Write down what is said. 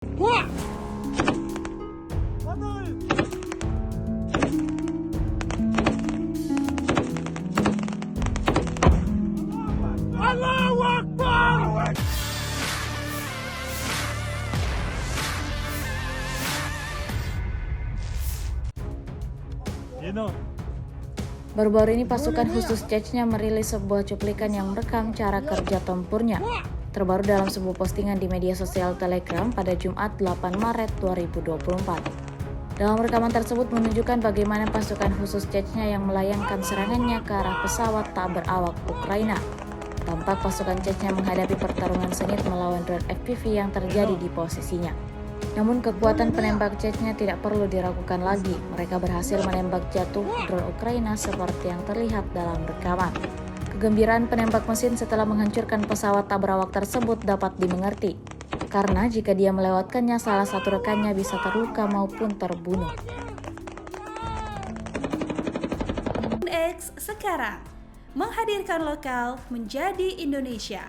Wah! Allahu Akbar! Baru-baru ini pasukan khusus Chechnya merilis sebuah cuplikan yang merekam cara kerja tempurnya. Terbaru dalam sebuah postingan di media sosial Telegram pada Jumat 8 Maret 2024. Dalam rekaman tersebut menunjukkan bagaimana pasukan khusus Chechnya yang melayangkan serangannya ke arah pesawat tak berawak Ukraina. Tampak pasukan Chechnya menghadapi pertarungan sengit melawan drone FPV yang terjadi di posisinya. Namun kekuatan penembak Chechnya tidak perlu diragukan lagi. Mereka berhasil menembak jatuh drone Ukraina seperti yang terlihat dalam rekaman. Kegembiraan penembak mesin setelah menghancurkan pesawat tak berawak tersebut dapat dimengerti. Karena jika dia melewatkannya, salah satu rekannya bisa terluka maupun terbunuh. X sekarang menghadirkan lokal menjadi Indonesia.